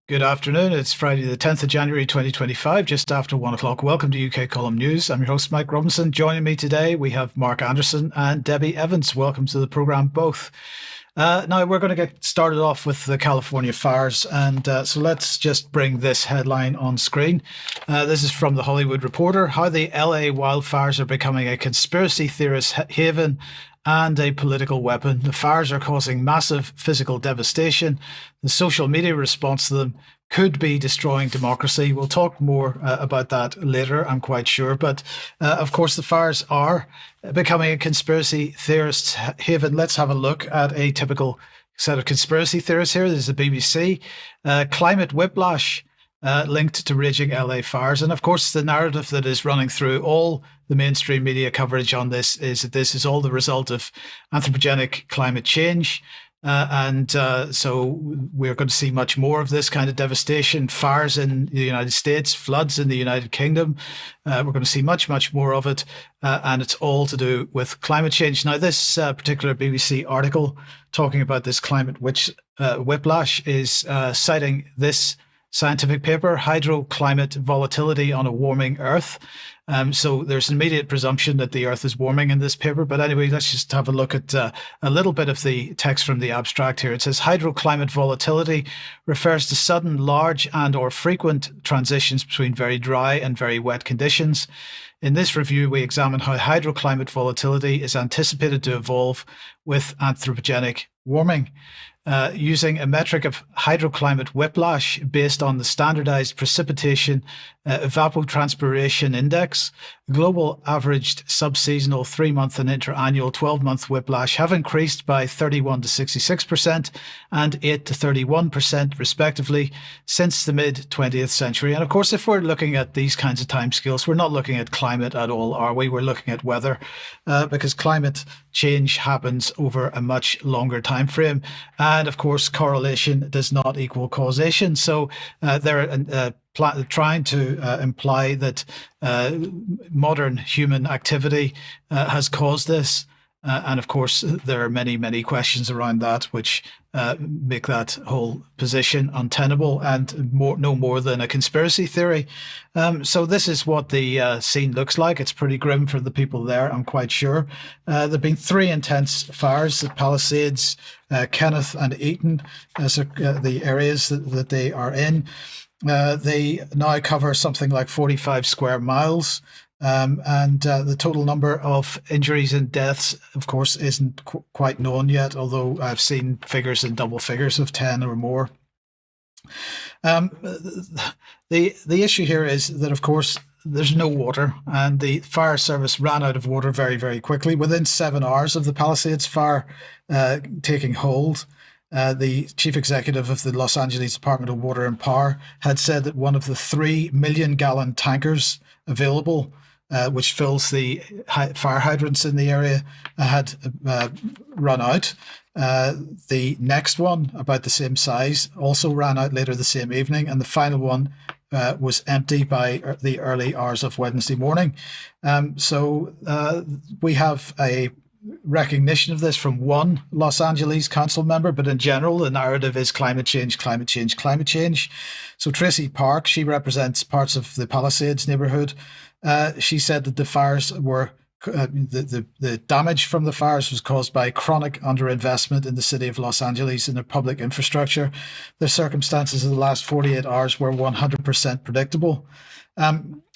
Good afternoon. It's Friday, the 10th of January, 2025, just after 1 o'clock. Welcome to UK Column News. I'm your host, Mike Robinson. Joining me today, we have Mark Anderson and Debi Evans. Welcome to the programme, both. Now, we're going to get started off with the California fires. And so let's just bring this headline on screen. This is from The Hollywood Reporter: How the LA wildfires are becoming a conspiracy theorist haven and a political weapon. The fires are causing massive physical devastation. The social media response to them could be destroying democracy. We'll talk more about that later, I'm quite sure. But of course, the fires are becoming a conspiracy theorist haven. Let's have a look at a typical set of conspiracy theorists here. This is the BBC. Climate whiplash linked to raging LA fires. And of course, the narrative that is running through all the mainstream media coverage on this is that this is all the result of anthropogenic climate change. So we're going to see much more of this kind of devastation, fires in the United States, floods in the United Kingdom. We're going to see much, much more of it. And it's all to do with climate change. Now, this particular BBC article talking about this climate whiplash is citing this scientific paper, Hydroclimate Volatility on a Warming Earth. So there's an immediate presumption that the Earth is warming in this paper. But anyway, let's just have a look at a little bit of the text from the abstract here. It says hydroclimate volatility refers to sudden, large and or frequent transitions between very dry and very wet conditions. In this review, we examine how hydroclimate volatility is anticipated to evolve with anthropogenic warming. Using a metric of hydroclimate whiplash based on the standardized precipitation evapotranspiration index, global averaged subseasonal 3-month and interannual 12-month whiplash have increased by 31 to 66% and 8 to 31% respectively since the mid-20th century. And of course, if we're looking at these kinds of timescales, we're not looking at climate at all, are we? We're looking at weather because climate change happens over a much longer time frame. And of course, correlation does not equal causation. So they're trying to imply that modern human activity has caused this. And of course, there are many, many questions around that, which make that whole position untenable and no more than a conspiracy theory. So this is what the scene looks like. It's pretty grim for the people there, I'm quite sure. There have been 3 intense fires at Palisades, Kenneth and Eaton, as the areas that they are in. They now cover something like 45 square miles. And the total number of injuries and deaths, of course, isn't quite known yet, although I've seen figures in double figures of 10 or more. The issue here is that, of course, there's no water, and the fire service ran out of water very, very quickly. Within 7 hours of the Palisades fire taking hold, the chief executive of the Los Angeles Department of Water and Power had said that one of the 3 million-gallon tankers available, which fills the fire hydrants in the area, had run out. The next one, about the same size, also ran out later the same evening, and the final one was empty by the early hours of Wednesday morning. So we have a recognition of this from one Los Angeles council member, but in general, the narrative is climate change, climate change, climate change. So Tracy Park, she represents parts of the Palisades neighborhood. She said that the fires were the damage from the fires was caused by chronic underinvestment in the city of Los Angeles in their public infrastructure. The circumstances of the last 48 hours were 100% predictable.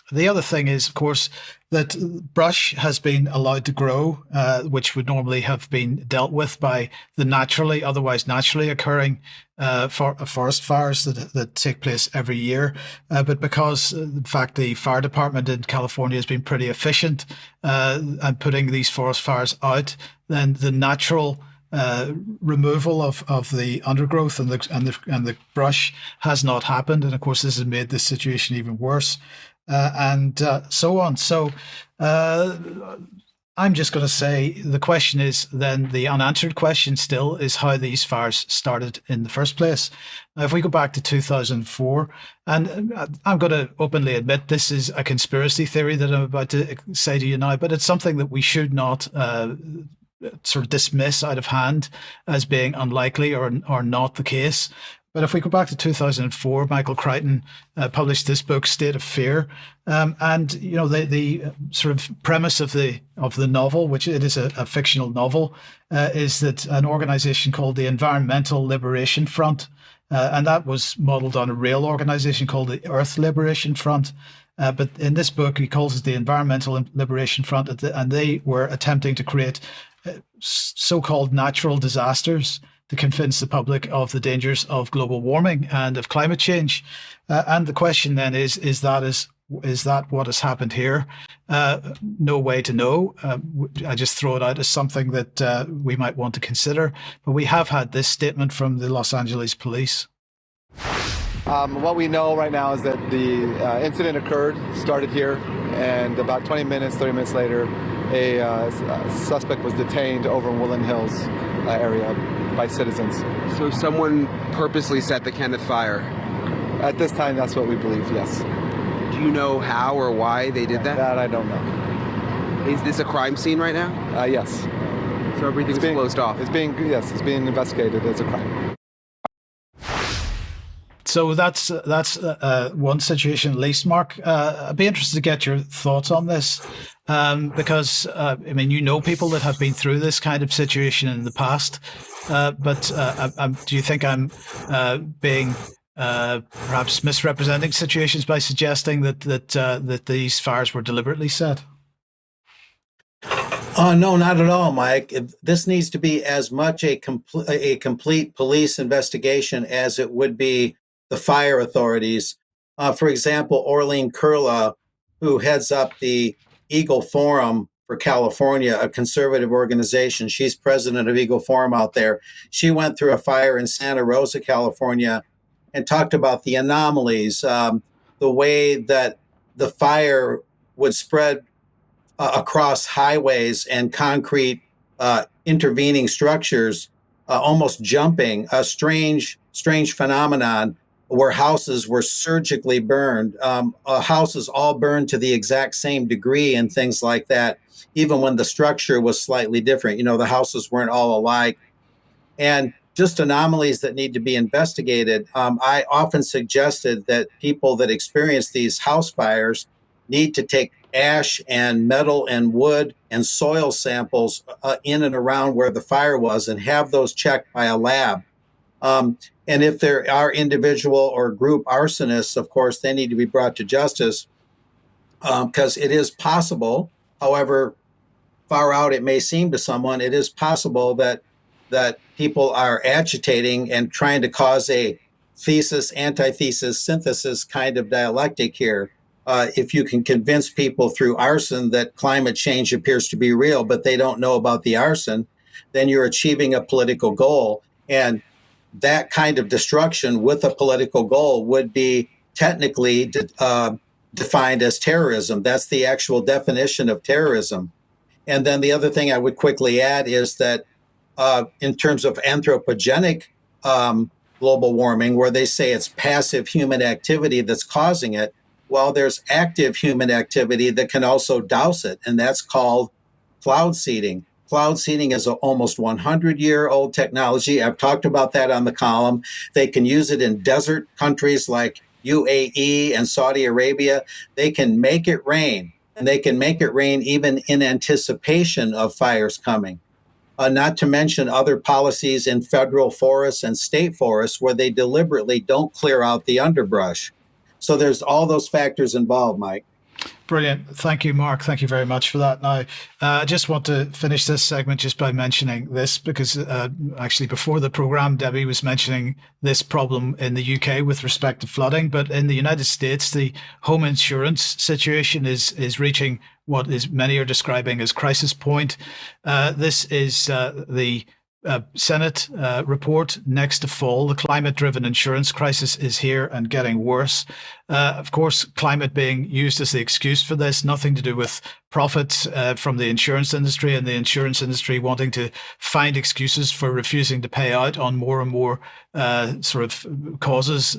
The other thing is, of course, that brush has been allowed to grow, which would normally have been dealt with by the otherwise naturally occurring forest fires that take place every year. But because, in fact, the fire department in California has been pretty efficient at putting these forest fires out, then the natural removal of the undergrowth and the brush has not happened. And of course, this has made this situation even worse. And so on. So I'm just going to say the question is then the unanswered question still is how these fires started in the first place. Now, if we go back to 2004, and I'm going to openly admit this is a conspiracy theory that I'm about to say to you now, but it's something that we should not sort of dismiss out of hand as being unlikely or not the case. But if we go back to 2004, Michael Crichton published this book, State of Fear, and the sort of premise of the novel, which it is a fictional novel, is that an organization called the Environmental Liberation Front, and that was modeled on a real organization called the Earth Liberation Front. But in this book, he calls it the Environmental Liberation Front, and they were attempting to create so-called natural disasters to convince the public of the dangers of global warming and of climate change. And the question then is that what has happened here? No way to know. I just throw it out as something that we might want to consider. But we have had this statement from the Los Angeles police. What we know right now is that the incident started here, and about 30 minutes later, a suspect was detained over in Woodland Hills area by citizens. So someone purposely set the Kenneth fire? At this time, that's what we believe, yes. Do you know how or why they did that? That I don't know. Is this a crime scene right now? Yes. So everything's closed off? It's being investigated as a crime. So that's one situation at least, Mark. I'd be interested to get your thoughts on this, because people that have been through this kind of situation in the past. But do you think I'm being perhaps misrepresenting situations by suggesting that these fires were deliberately set? No, not at all, Mike. This needs to be as much a complete police investigation as it would be the fire authorities. For example, Orleen Kurla, who heads up the Eagle Forum for California, a conservative organization. She's president of Eagle Forum out there. She went through a fire in Santa Rosa, California, and talked about the anomalies, the way that the fire would spread across highways and concrete intervening structures, almost jumping, a strange phenomenon where houses were surgically burned, houses all burned to the exact same degree and things like that, even when the structure was slightly different. The houses weren't all alike. And just anomalies that need to be investigated. I often suggested that people that experience these house fires need to take ash and metal and wood and soil samples in and around where the fire was and have those checked by a lab. And if there are individual or group arsonists, of course, they need to be brought to justice, because it is possible, however far out it may seem to someone, it is possible that people are agitating and trying to cause a thesis, antithesis, synthesis kind of dialectic here. If you can convince people through arson that climate change appears to be real, but they don't know about the arson, then you're achieving a political goal. And that kind of destruction with a political goal would be technically defined as terrorism. That's the actual definition of terrorism. And then the other thing I would quickly add is that in terms of anthropogenic global warming, where they say it's passive human activity that's causing it, well, there's active human activity that can also douse it, and that's called cloud seeding. Cloud seeding is an almost 100-year-old technology. I've talked about that on the column. They can use it in desert countries like UAE and Saudi Arabia. They can make it rain, and they can make it rain even in anticipation of fires coming. Not to mention other policies in federal forests and state forests where they deliberately don't clear out the underbrush. So there's all those factors involved, Mike. Brilliant. Thank you, Mark. Thank you very much for that. Now, I just want to finish this segment just by mentioning this, because actually before the program, Debi was mentioning this problem in the UK with respect to flooding. But in the United States, the home insurance situation is reaching what is many are describing as crisis point. This is the Senate report next to fall. The climate-driven insurance crisis is here and getting worse. Of course, climate being used as the excuse for this, nothing to do with profits from the insurance industry, and the insurance industry wanting to find excuses for refusing to pay out on more and more sort of causes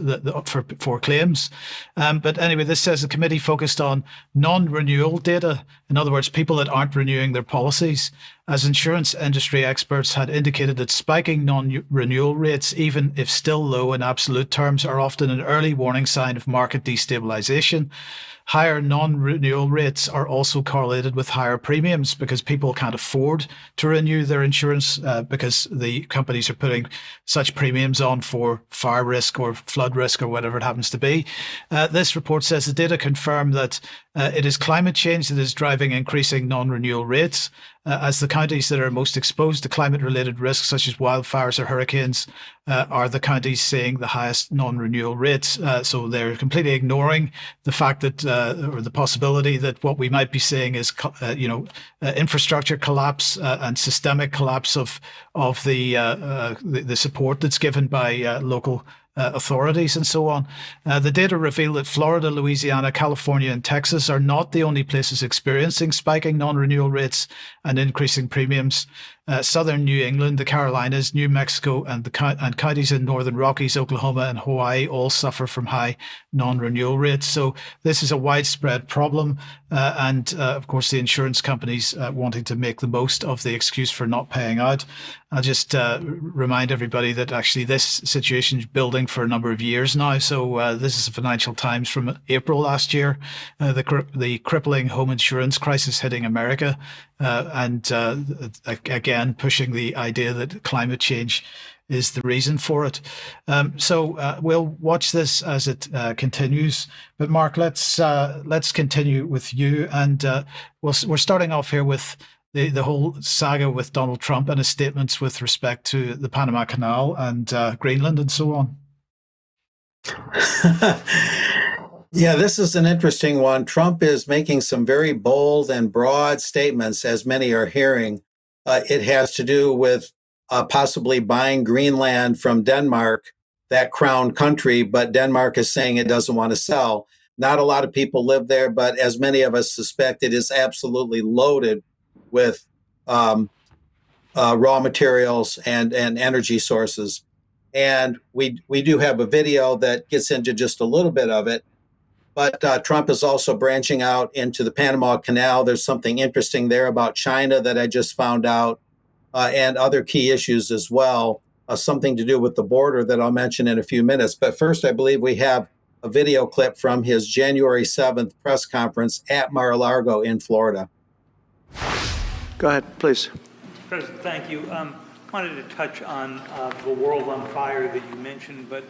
for claims. But anyway, this says the committee focused on non-renewal data. In other words, people that aren't renewing their policies, as insurance industry experts had indicated that spiking non-renewal rates, even if still low in absolute terms, are often an early warning sign of market destabilization. Higher non-renewal rates are also correlated with higher premiums because people can't afford to renew their insurance because the companies are putting such premiums on for fire risk or flood risk or whatever it happens to be. This report says the data confirm that it is climate change that is driving increasing non-renewal rates, as the counties that are most exposed to climate-related risks, such as wildfires or hurricanes, are the counties seeing the highest non-renewal rates. So they're completely ignoring the fact that, or the possibility that what we might be seeing is, infrastructure collapse and systemic collapse of the support that's given by local authorities and so on. The data reveal that Florida, Louisiana, California, and Texas are not the only places experiencing spiking non-renewal rates and increasing premiums. Southern New England, the Carolinas, New Mexico, and counties in Northern Rockies, Oklahoma, and Hawaii all suffer from high non-renewal rates. So this is a widespread problem, and of course the insurance companies wanting to make the most of the excuse for not paying out. I'll just remind everybody that actually this situation is building for a number of years now. So this is the Financial Times from April last year, the crippling home insurance crisis hitting America, and again pushing the idea that climate change is the reason for it. So we'll watch this as it continues. But Mark, let's continue with you, and we're starting off here with the whole saga with Donald Trump and his statements with respect to the Panama Canal and Greenland and so on. Yeah, this is an interesting one. Trump is making some very bold and broad statements, as many are hearing. It has to do with possibly buying Greenland from Denmark, that crown country, but Denmark is saying it doesn't want to sell. Not a lot of people live there, but as many of us suspect, it is absolutely loaded with raw materials and energy sources. And we do have a video that gets into just a little bit of it. But Trump is also branching out into the Panama Canal. There's something interesting there about China that I just found out, and other key issues as well, something to do with the border that I'll mention in a few minutes. But first, I believe we have a video clip from his January 7th press conference at Mar-a-Lago in Florida. Go ahead, please. President, thank you. Wanted to touch on the world on fire that you mentioned, but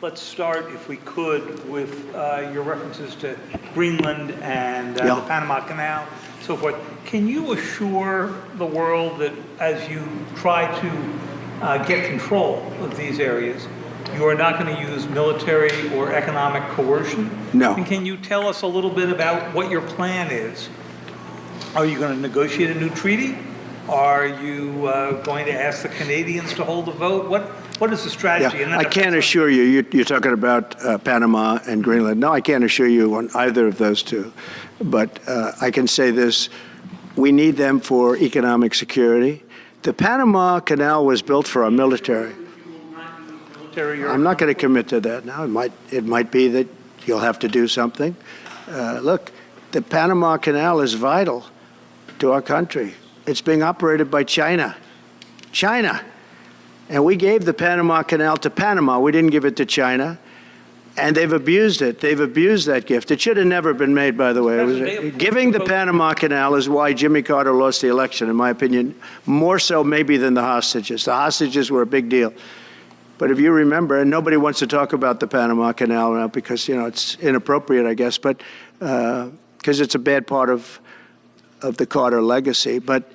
let's start, if we could, with your references to Greenland and the Panama Canal, so forth. Can you assure the world that as you try to get control of these areas, you are not going to use military or economic coercion? No. And can you tell us a little bit about what your plan is? Are you going to negotiate a new treaty? Are you going to ask the Canadians to hold a vote? What is the strategy? Yeah, I can't assure you, you're talking about Panama and Greenland. No, I can't assure you on either of those two. But I can say this, we need them for economic security. The Panama Canal was built for our military. I'm not going to commit to that now. It might be that you'll have to do something. Look, the Panama Canal is vital to our country. It's being operated by China. And we gave the Panama Canal to Panama. We didn't give it to China. And they've abused it. They've abused that gift. It should have never been made, by the way. Giving the Panama Canal is why Jimmy Carter lost the election, in my opinion, more so maybe than the hostages. The hostages were a big deal. But if you remember, and nobody wants to talk about the Panama Canal now because, it's inappropriate, I guess, but because it's a bad part of the Carter legacy. But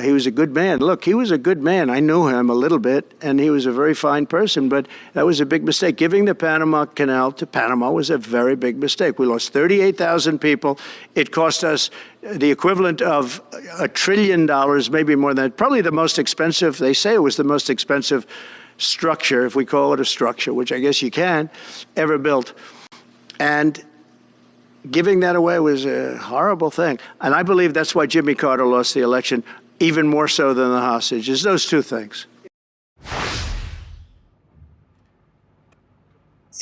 he was a good man. Look, he was a good man. I knew him a little bit, and he was a very fine person, but that was a big mistake. Giving the Panama Canal to Panama was a very big mistake. We lost 38,000 people. It cost us the equivalent of $1 trillion, maybe more than that. Probably the most expensive, they say it was the most expensive structure, if we call it a structure, which I guess you can, ever built. And giving that away was a horrible thing. And I believe that's why Jimmy Carter lost the election, even more so than the hostages. Those two things.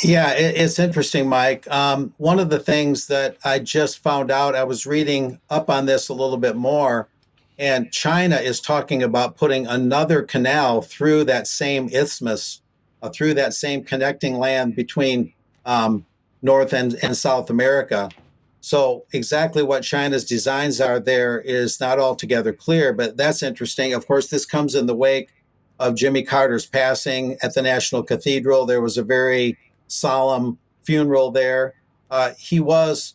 Yeah, it's interesting, Mike. One of the things that I just found out, I was reading up on this a little bit more, and China is talking about putting another canal through that same isthmus, through that same connecting land between North and South America. So exactly what China's designs are there is not altogether clear, but that's interesting. Of course, this comes in the wake of Jimmy Carter's passing at the National Cathedral. There was a very solemn funeral there. He was,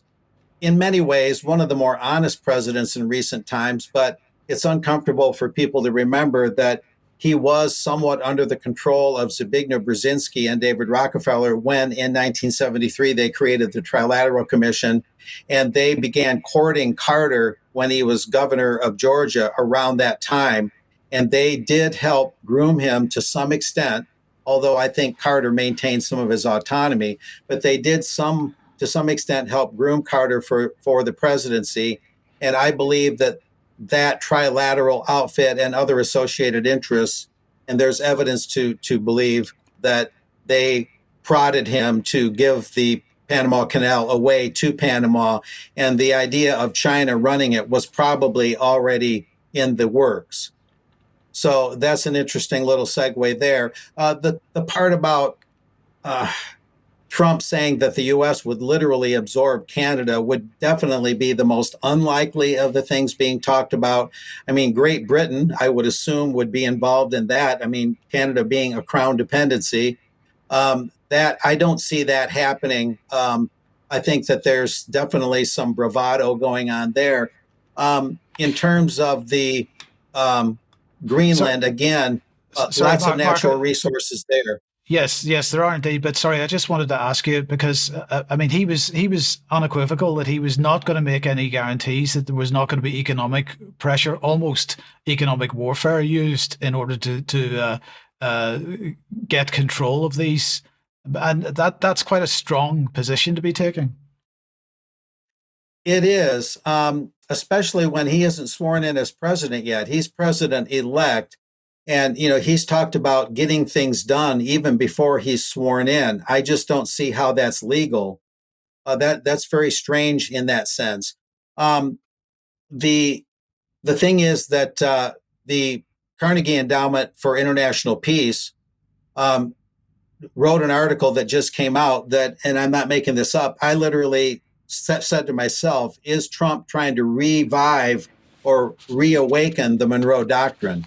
in many ways, one of the more honest presidents in recent times, but it's uncomfortable for people to remember that he was somewhat under the control of Zbigniew Brzezinski and David Rockefeller when, in 1973, they created the Trilateral Commission, and they began courting Carter when he was governor of Georgia around that time. And they did help groom him to some extent, although I think Carter maintained some of his autonomy, but they did to some extent help groom Carter for the presidency. And I believe that trilateral outfit and other associated interests, and there's evidence to believe that they prodded him to give the Panama Canal away to Panama, and the idea of China running it was probably already in the works. So that's an interesting little segue there. The part about Trump saying that the U.S. would literally absorb Canada would definitely be the most unlikely of the things being talked about. I mean, Great Britain, I would assume, would be involved in that. I mean, Canada being a crown dependency, that I don't see that happening. I think that there's definitely some bravado going on there. In terms of the Greenland, again, lots of natural resources there. Yes, there are indeed. But sorry, I just wanted to ask you because I mean, he was unequivocal that he was not going to make any guarantees that there was not going to be economic pressure, almost economic warfare used in order to get control of these, and that's quite a strong position to be taking. It is, especially when he isn't sworn in as president yet. He's president elect. And, he's talked about getting things done even before he's sworn in. I just don't see how that's legal. That's very strange in that sense. The thing is that the Carnegie Endowment for International Peace wrote an article that just came out that, and I'm not making this up, I literally said to myself, is Trump trying to revive or reawaken the Monroe Doctrine,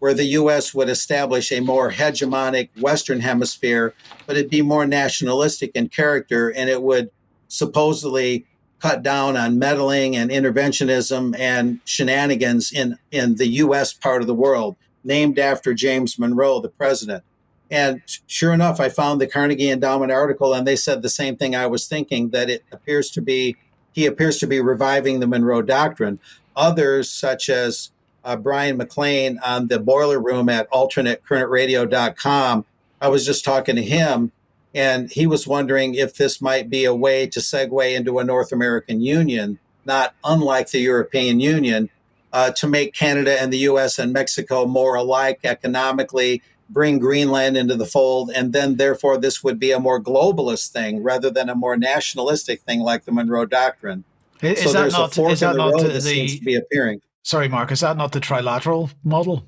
where the U.S. would establish a more hegemonic Western Hemisphere, but it'd be more nationalistic in character, and it would supposedly cut down on meddling and interventionism and shenanigans in the U.S. part of the world, named after James Monroe, the president. And sure enough, I found the Carnegie Endowment article, and they said the same thing I was thinking, that he appears to be reviving the Monroe Doctrine. Others, such as Brian McLean on the Boiler Room at alternatecurrentradio.com. I was just talking to him, and he was wondering if this might be a way to segue into a North American Union, not unlike the European Union, to make Canada and the U.S. and Mexico more alike economically, bring Greenland into the fold, and then therefore this would be a more globalist thing rather than a more nationalistic thing like the Monroe Doctrine. So there's a fork in the road that seems to be appearing. Sorry, Mark, is that not the trilateral model?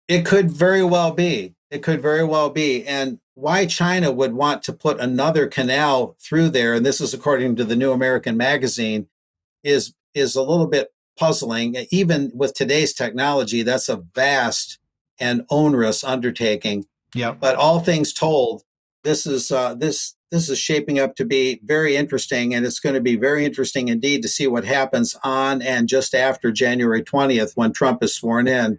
It could very well be. It could very well be. And why China would want to put another canal through there, and this is according to the New American Magazine, is a little bit puzzling. Even with today's technology, that's a vast and onerous undertaking. Yeah. But all things told, this is shaping up to be very interesting, and it's going to be very interesting indeed to see what happens on and just after January 20th when Trump is sworn in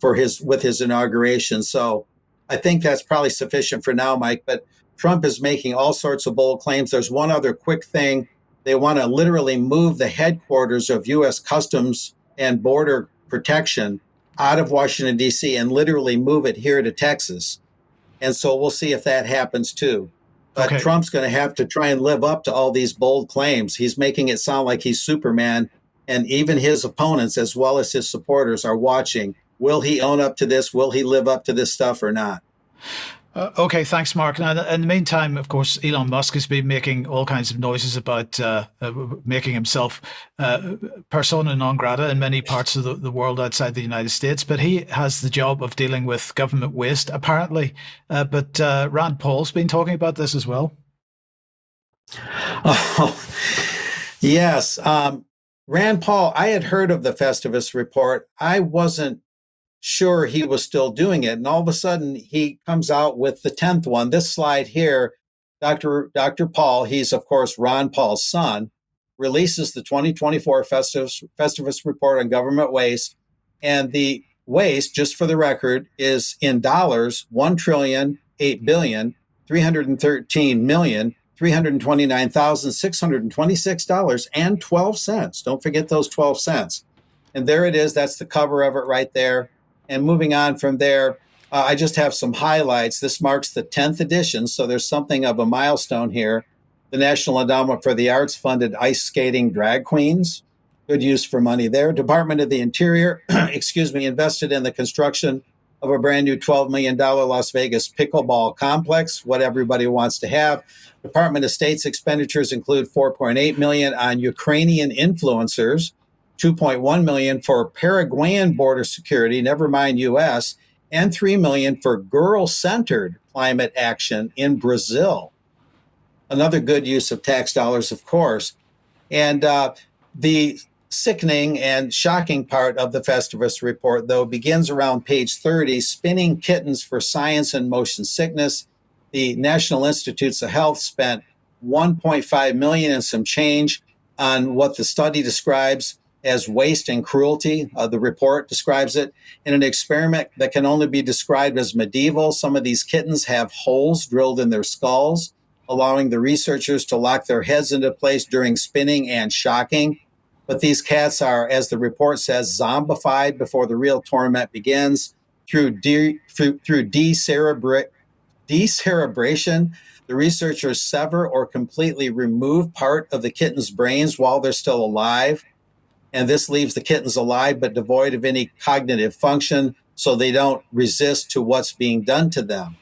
with his inauguration. So I think that's probably sufficient for now, Mike. But Trump is making all sorts of bold claims. There's one other quick thing. They want to literally move the headquarters of U.S. Customs and Border Protection out of Washington, D.C., and literally move it here to Texas. And so we'll see if that happens too. But Okay. Trump's going to have to try and live up to all these bold claims. He's making it sound like he's Superman, and even his opponents, as well as his supporters, are watching. Will he own up to this? Will he live up to this stuff or not? Okay, thanks, Mark. Now, in the meantime, of course, Elon Musk has been making all kinds of noises about making himself persona non grata in many parts of the world outside the United States. But he has the job of dealing with government waste, apparently. But Rand Paul's been talking about this as well. Oh, yes. Rand Paul, I had heard of the Festivus report. I wasn't sure he was still doing it. And all of a sudden, he comes out with the 10th one. This slide here, Dr. Paul, he's, of course, Ron Paul's son, releases the 2024 Festivus report on government waste. And the waste, just for the record, is in dollars, $1,008,313,329,626.12. Don't forget those 12 cents. And there it is. That's the cover of it right there. And moving on from there, I just have some highlights. This marks the 10th edition, so there's something of a milestone here. The National Endowment for the Arts funded ice skating drag queens. Good use for money there. Department of the Interior, invested in the construction of a brand new $12 million Las Vegas pickleball complex, what everybody wants to have. Department of State's expenditures include $4.8 million on Ukrainian influencers, $2.1 million for Paraguayan border security, never mind U.S., and $3 million for girl-centered climate action in Brazil. Another good use of tax dollars, of course. And the sickening and shocking part of the Festivus report, though, begins around page 30, spinning kittens for science and motion sickness. The National Institutes of Health spent $1.5 million and some change on what the study describes as waste and cruelty. The report describes it in an experiment that can only be described as medieval. Some of these kittens have holes drilled in their skulls, allowing the researchers to lock their heads into place during spinning and shocking. But these cats are, as the report says, zombified before the real torment begins. Through decerebration, the researchers sever or completely remove part of the kitten's brains while they're still alive. And this leaves the kittens alive but devoid of any cognitive function, so they don't resist to what's being done to them.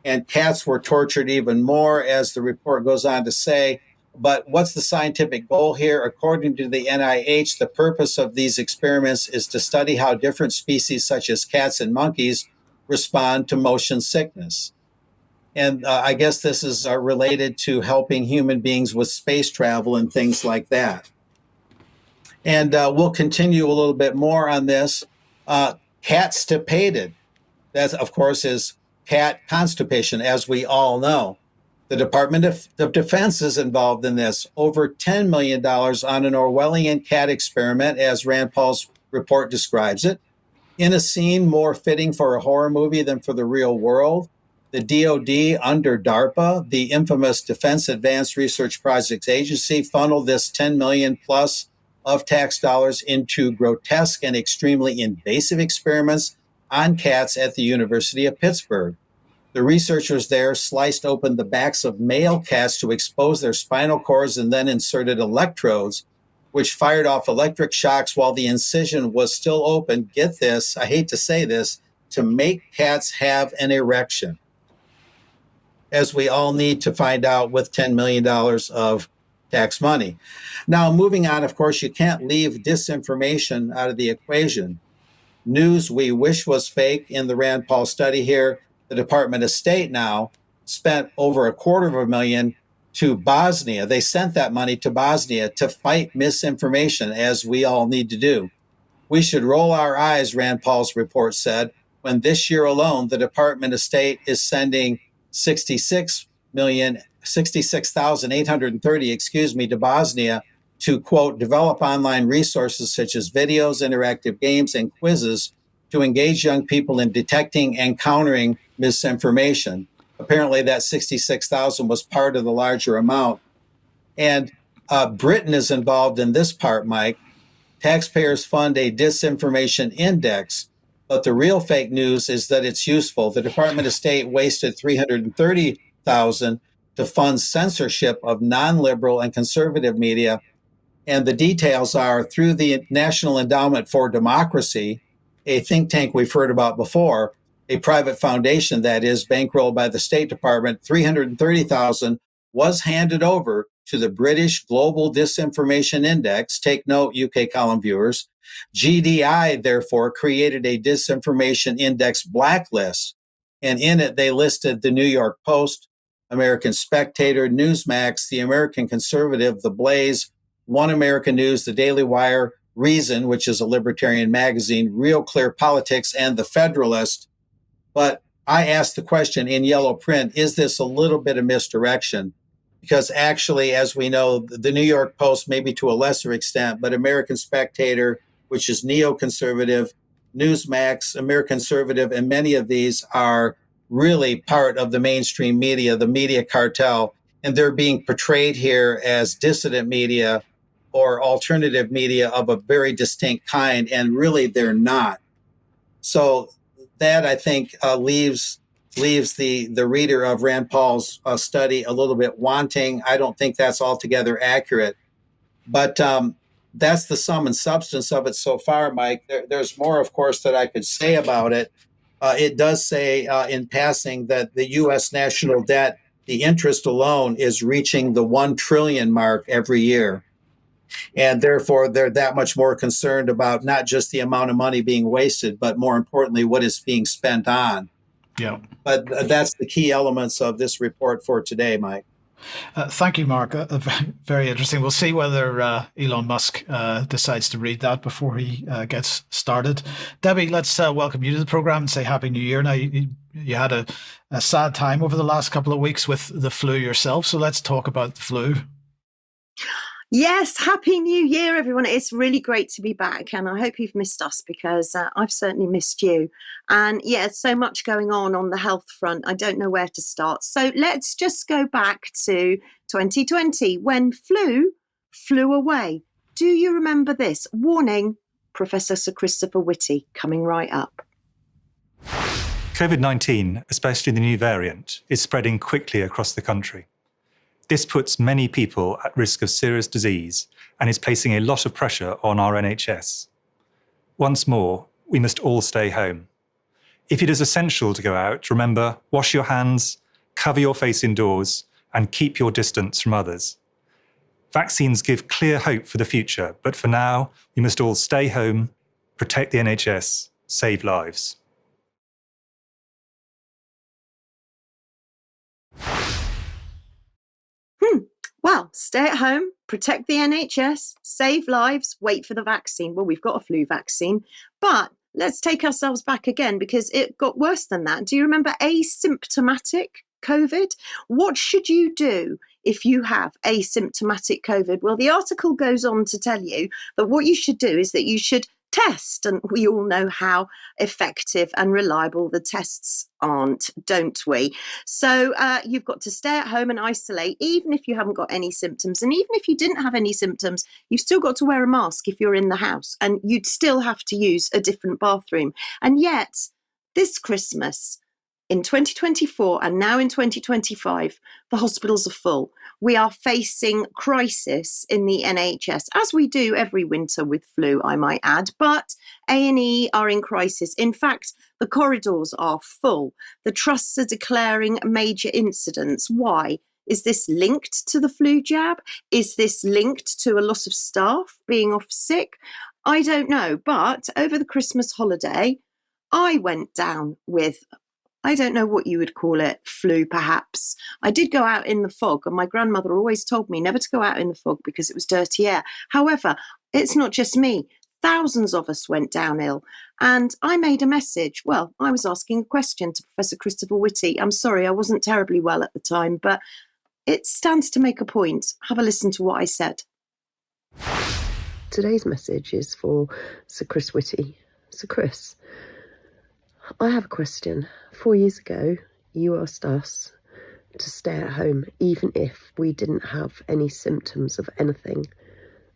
And cats were tortured even more, as the report goes on to say. But what's the scientific goal here? According to the NIH, the purpose of these experiments is to study how different species, such as cats and monkeys, respond to motion sickness. And I guess this is related to helping human beings with space travel and things like that. And we'll continue a little bit more on this. Catstipated. That, of course, is cat constipation, as we all know. The Department of Defense is involved in this. Over $10 million on an Orwellian cat experiment, as Rand Paul's report describes it, in a scene more fitting for a horror movie than for the real world. The DoD, under DARPA, the infamous Defense Advanced Research Projects Agency, funneled this $10 million plus of tax dollars into grotesque and extremely invasive experiments on cats at the University of Pittsburgh. The researchers there sliced open the backs of male cats to expose their spinal cords and then inserted electrodes, which fired off electric shocks while the incision was still open. Get this, I hate to say this, to make cats have an erection, as we all need to find out with $10 million of tax money. Now, moving on, of course, you can't leave disinformation out of the equation. News we wish was fake in the Rand Paul study here. The Department of State now spent over $250,000 to Bosnia. They sent that money to Bosnia to fight misinformation, as we all need to do. We should roll our eyes, Rand Paul's report said, when this year alone, the Department of State is sending 66,830, to Bosnia to, quote, develop online resources such as videos, interactive games, and quizzes to engage young people in detecting and countering misinformation. Apparently that 66,000 was part of the larger amount. And Britain is involved in this part, Mike. Taxpayers fund a disinformation index, but the real fake news is that it's useful. The Department of State wasted $330,000 to fund censorship of non-liberal and conservative media. And the details are through the National Endowment for Democracy, a think tank we've heard about before, a private foundation that is bankrolled by the State Department, $330,000 was handed over to the British Global Disinformation Index. Take note, UK column viewers. GDI, therefore, created a disinformation index blacklist. And in it, they listed the New York Post, American Spectator, Newsmax, the American Conservative, The Blaze, One American News, The Daily Wire, Reason, which is a libertarian magazine, Real Clear Politics, and The Federalist. But I asked the question in yellow print, is this a little bit of misdirection? Because actually, as we know, the New York Post, maybe to a lesser extent, but American Spectator, which is neoconservative, Newsmax, American Conservative, and many of these are really part of the mainstream media, the media cartel, and they're being portrayed here as dissident media or alternative media of a very distinct kind, and really they're not. So that, I think, leaves the reader of Rand Paul's study a little bit wanting. I don't think that's altogether accurate. But that's the sum and substance of it so far, Mike. There's more, of course, that I could say about it. It does say in passing that the U.S. national debt, the interest alone, is reaching the 1 trillion mark every year. And therefore, they're that much more concerned about not just the amount of money being wasted, but more importantly, what is being spent on. Yeah. But that's the key elements of this report for today, Mike. Thank you, Mark. Very interesting. We'll see whether Elon Musk decides to read that before he gets started. Debi, let's welcome you to the program and say Happy New Year. Now, you had a sad time over the last couple of weeks with the flu yourself, so let's talk about the flu. Yes, Happy New Year, everyone. It's really great to be back, and I hope you've missed us because I've certainly missed you. And yeah, so much going on the health front. I don't know where to start. So let's just go back to 2020 when flu flew away. Do you remember this? Warning, Professor Sir Christopher Whitty coming right up. COVID-19, especially the new variant, is spreading quickly across the country. This puts many people at risk of serious disease and is placing a lot of pressure on our NHS. Once more, we must all stay home. If it is essential to go out, remember, wash your hands, cover your face indoors, and keep your distance from others. Vaccines give clear hope for the future, but for now, we must all stay home, protect the NHS, save lives. Well, stay at home, protect the NHS, save lives, wait for the vaccine. Well, we've got a flu vaccine, but let's take ourselves back again because it got worse than that. Do you remember asymptomatic COVID? What should you do if you have asymptomatic COVID? Well, the article goes on to tell you that what you should do is that you should test, and we all know how effective and reliable the tests aren't, don't we? So you've got to stay at home and isolate, even if you haven't got any symptoms. And even if you didn't have any symptoms, you've still got to wear a mask if you're in the house, and you'd still have to use a different bathroom. And yet, this Christmas, in 2024 and now in 2025, the hospitals are full. We are facing crisis in the NHS, as we do every winter with flu, I might add, but A&E are in crisis. In fact, the corridors are full. The trusts are declaring major incidents. Why? Is this linked to the flu jab? Is this linked to a lot of staff being off sick? I don't know, but over the Christmas holiday, I went down with, I don't know what you would call it, flu perhaps. I did go out in the fog, and my grandmother always told me never to go out in the fog because it was dirty air. However, it's not just me. Thousands of us went down ill, and I made a message. Well, I was asking a question to Professor Christopher Whitty. I'm sorry, I wasn't terribly well at the time, but it stands to make a point. Have a listen to what I said. Today's message is for Sir Chris Whitty. Sir Chris, I have a question. 4 years ago, you asked us to stay at home, even if we didn't have any symptoms of anything.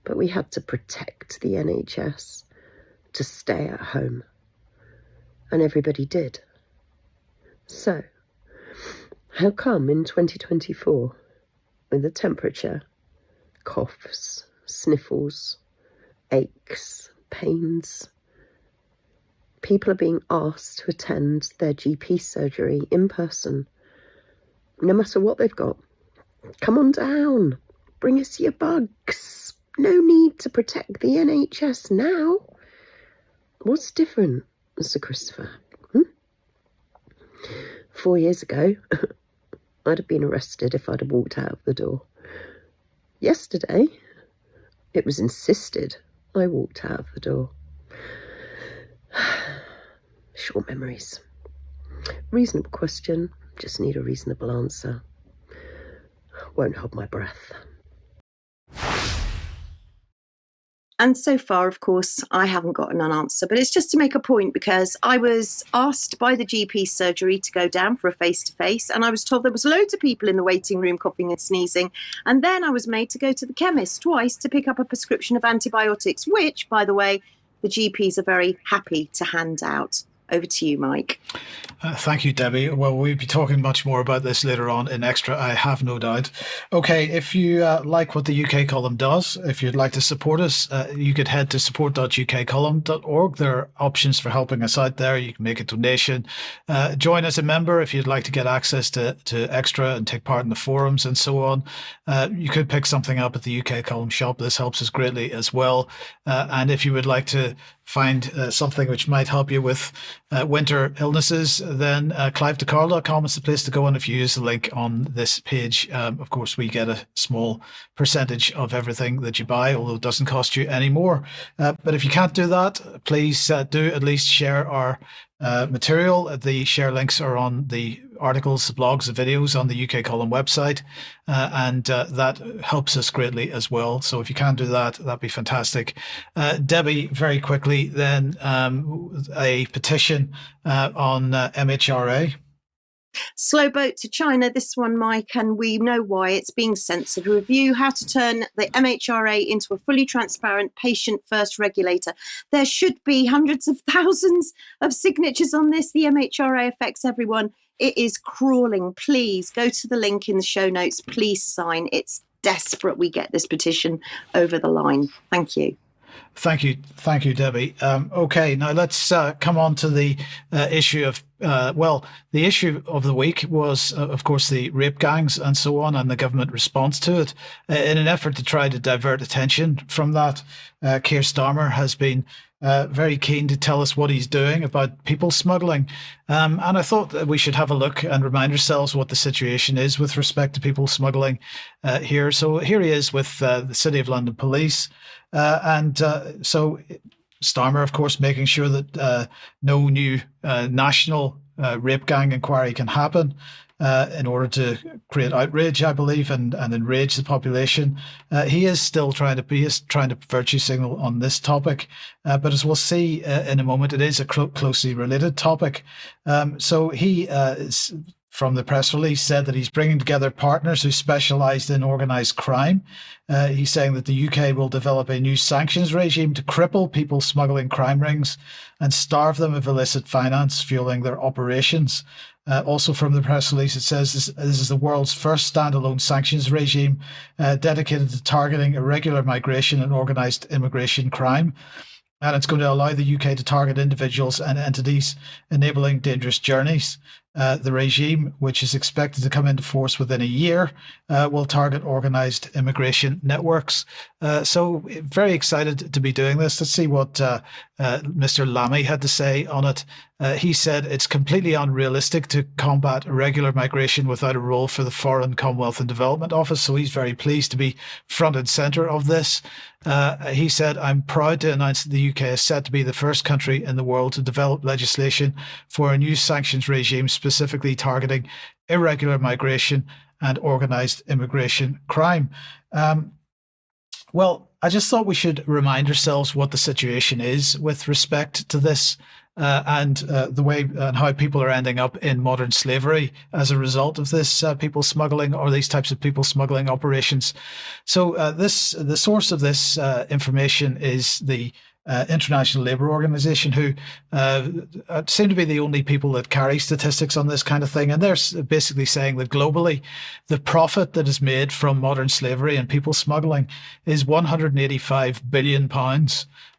But we had to protect the NHS to stay at home. And everybody did. So, How come in 2024, with the temperature, coughs, sniffles, aches, pains, people are being asked to attend their GP surgery in person, no matter what they've got? Come on down, bring us your bugs. No need to protect the NHS now. What's different, Sir Christopher? 4 years ago, I'd have been arrested if I'd have walked out of the door. Yesterday, it was insisted I walked out of the door. Short memories. Reasonable question, just need a reasonable answer. Won't hold my breath. And so far, of course, I haven't gotten an answer, but it's just to make a point, because I was asked by the GP surgery to go down for a face-to-face, and I was told there was loads of people in the waiting room coughing and sneezing. And then I was made to go to the chemist twice to pick up a prescription of antibiotics, which, by the way, the GPs are very happy to hand out. Over to you, Mike. Thank you, Debbie. Well, we'll be talking much more about this later on in Extra, I have no doubt. Okay, if you like what the UK column does, if you'd like to support us, you could head to support.ukcolumn.org. There are options for helping us out there. You can make a donation. Join as a member if you'd like to get access to Extra and take part in the forums and so on. You could pick something up at the UK column shop. This helps us greatly as well. And if you would like to find something which might help you with winter illnesses, then clivetocarl.com is the place to go. And if you use the link on this page, of course, we get a small percentage of everything that you buy, although it doesn't cost you any more. But if you can't do that, please do at least share our material. The share links are on the articles, the blogs, the videos on the UK column website, and that helps us greatly as well. So if you can do that, that'd be fantastic. Debbie, very quickly then, a petition on MHRA. Slow boat to China, this one, Mike, and we know why. It's being censored. Review how to turn the MHRA into a fully transparent, patient-first regulator. There should be hundreds of thousands of signatures on this. The MHRA affects everyone. It is crawling. Please go to the link in the show notes. Please sign. It's desperate we get this petition over the line. Thank you. Thank you, Debbie. Okay, now let's come on to the issue of, the issue of the week was, of course, the rape gangs and so on, and the government response to it. In an effort to try to divert attention from that, Keir Starmer has been very keen to tell us what he's doing about people smuggling. And I thought that we should have a look and remind ourselves what the situation is with respect to people smuggling here. So here he is with the City of London Police. So Starmer, of course, making sure that no new national rape gang inquiry can happen in order to create outrage, I believe, and enrage the population. He is still trying to virtue signal on this topic, but as we'll see in a moment, it is a closely related topic. So he is, from the press release, said that he's bringing together partners who specialised in organised crime. He's saying that the UK will develop a new sanctions regime to cripple people smuggling crime rings and starve them of illicit finance fueling their operations. Also from the press release, it says this is the world's first standalone sanctions regime dedicated to targeting irregular migration and organised immigration crime. And it's going to allow the UK to target individuals and entities enabling dangerous journeys. The regime, which is expected to come into force within a year, will target organised immigration networks. So very excited to be doing this. Let's see what Mr. Lammy had to say on it. He said it's completely unrealistic to combat irregular migration without a role for the Foreign, Commonwealth and Development Office. So he's very pleased to be front and centre of this. He said, I'm proud to announce that the UK is set to be the first country in the world to develop legislation for a new sanctions regime specifically targeting irregular migration and organised immigration crime. Well, I just thought we should remind ourselves what the situation is with respect to this and the way and how people are ending up in modern slavery as a result of this people smuggling or these types of people smuggling operations. So the source of this information is the International Labour Organization, who seem to be the only people that carry statistics on this kind of thing. And they're basically saying that globally, the profit that is made from modern slavery and people smuggling is £185 billion.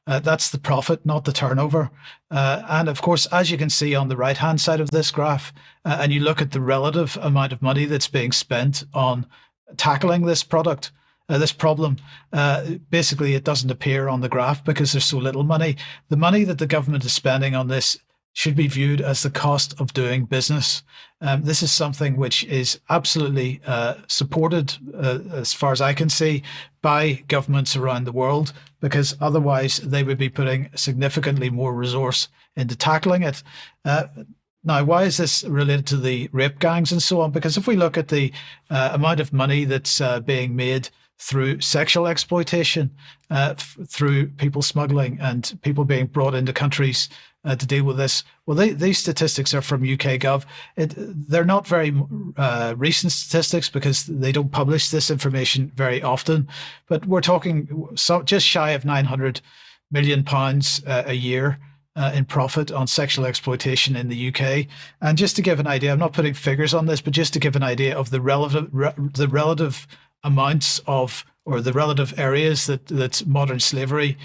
That's the profit, not the turnover. And of course, as you can see on the right-hand side of this graph, and you look at the relative amount of money that's being spent on tackling this problem, basically it doesn't appear on the graph because there's so little money. The money that the government is spending on this should be viewed as the cost of doing business. This is something which is absolutely supported, as far as I can see, by governments around the world, because otherwise they would be putting significantly more resource into tackling it. Now, why is this related to the rape gangs and so on? Because if we look at the amount of money that's being made through sexual exploitation, through people smuggling and people being brought into countries to deal with this. Well, these statistics are from UK Gov. They're not very recent statistics because they don't publish this information very often, but we're talking just shy of £900 million a year in profit on sexual exploitation in the UK. And just to give an idea, I'm not putting figures on this, but just to give an idea of the relative amounts of, or the relative areas that modern slavery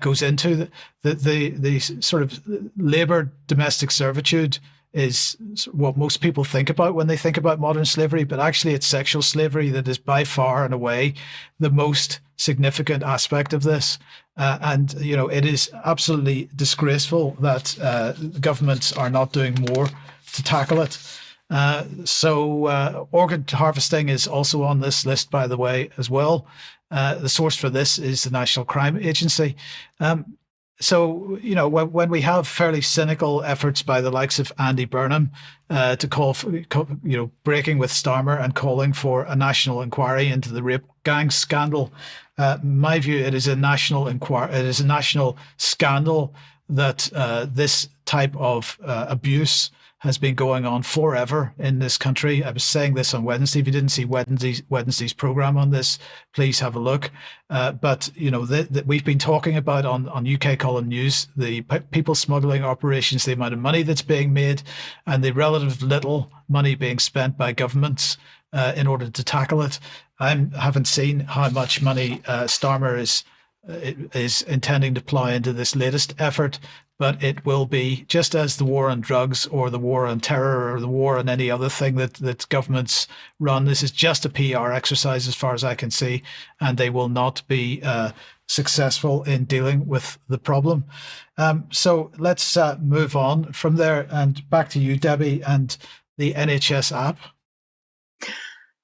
goes into. The sort of labour domestic servitude is what most people think about when they think about modern slavery, but actually it's sexual slavery that is by far and away the most significant aspect of this. And, you know, it is absolutely disgraceful that governments are not doing more to tackle it. So organ harvesting is also on this list, by the way, as well. The source for this is the National Crime Agency. So, you know, when we have fairly cynical efforts by the likes of Andy Burnham to call for, you know, breaking with Starmer and calling for a national inquiry into the rape gang scandal, my view, it is a national inquiry. It is a national scandal that this type of abuse has been going on forever in this country. I was saying this on Wednesday. If you didn't see Wednesday's program on this, please have a look. But, you know, we've been talking about on UK Column News, the people smuggling operations, the amount of money that's being made and the relative little money being spent by governments in order to tackle it. I haven't seen how much money Starmer is intending to plow into this latest effort, but it will be just as the war on drugs or the war on terror or the war on any other thing that governments run. This is just a PR exercise as far as I can see, and they will not be successful in dealing with the problem. So let's move on from there and back to you, Debi, and the NHS app.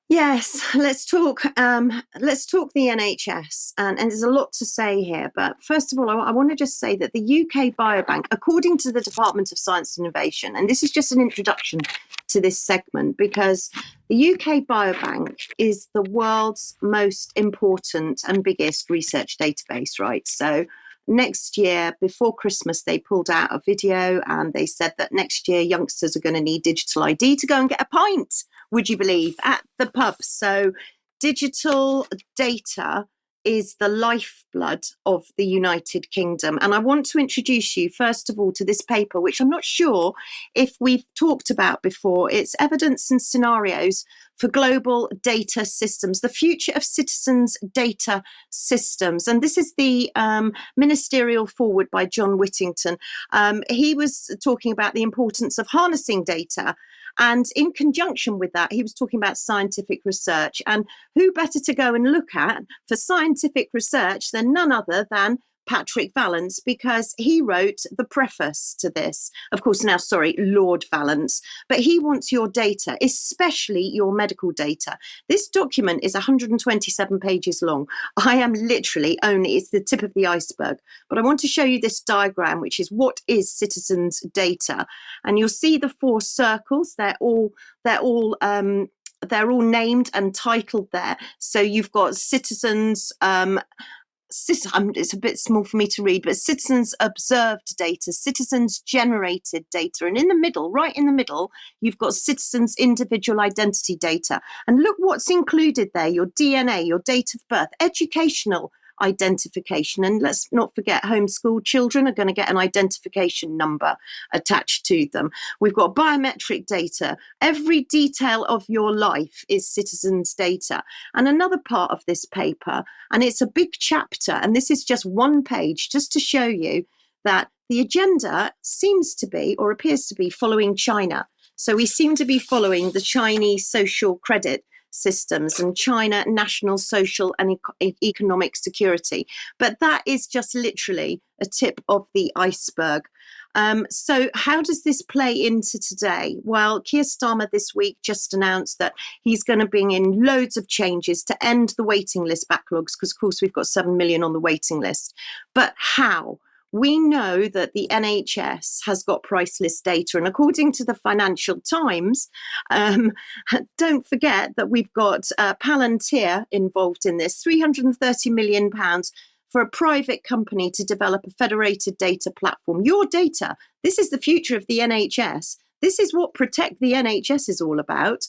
Yes, let's talk the NHS, and there's a lot to say here. But first of all, I want to just say that the UK Biobank, according to the Department of Science and Innovation, and this is just an introduction to this segment, because the UK Biobank is the world's most important and biggest research database, right? So next year, before Christmas, they pulled out a video and they said that next year youngsters are going to need digital ID to go and get a pint, would you believe, at the pub. So digital data is the lifeblood of the United Kingdom. And I want to introduce you, first of all, to this paper, which I'm not sure if we've talked about before. It's Evidence and Scenarios for Global Data Systems, the Future of Citizens' Data Systems. And this is the ministerial foreword by John Whittington. He was talking about the importance of harnessing data. And in conjunction with that, he was talking about scientific research. And who better to go and look at for scientific research than none other than Patrick Vallance, because he wrote the preface to this. Of course, now, sorry, Lord Vallance, but he wants your data, especially your medical data. This document is 127 pages long. I am literally it's the tip of the iceberg, but I want to show you this diagram, which is what is citizens' data. And you'll see the 4 circles. They're all named and titled there. So you've got citizens, it's a bit small for me to read, but citizens observed data, citizens generated data. And in the middle, right in the middle, you've got citizens individual identity data. And look what's included there: your DNA, your date of birth, educational identification. And let's not forget, homeschooled children are going to get an identification number attached to them. We've got biometric data. Every detail of your life is citizens' data. And another part of this paper, and it's a big chapter, and this is just one page, just to show you that the agenda seems to be, or appears to be, following China. So we seem to be following the Chinese social credit systems and China national social and economic security. But that is just literally a tip of the iceberg. So how does this play into today? Well, Keir Starmer this week just announced that he's going to bring in loads of changes to end the waiting list backlogs, because of course we've got 7 million on the waiting list. But how? We know that the NHS has got price list data, and according to the Financial Times, don't forget that we've got Palantir involved in this, £330 million for a private company to develop a federated data platform. Your data, this is the future of the NHS. This is what Protect the NHS is all about.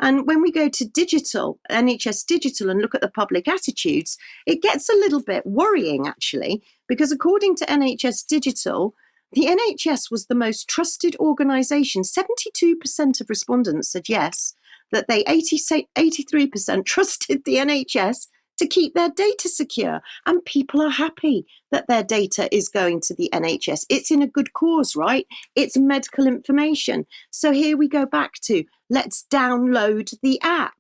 And when we go to digital, NHS digital, and look at the public attitudes, it gets a little bit worrying, actually, because according to NHS digital, the NHS was the most trusted organisation. 72% of respondents said yes, that they 83% trusted the NHS to keep their data secure. And people are happy that their data is going to the NHS. It's in a good cause, right? It's medical information. So here we go back to, let's download the app.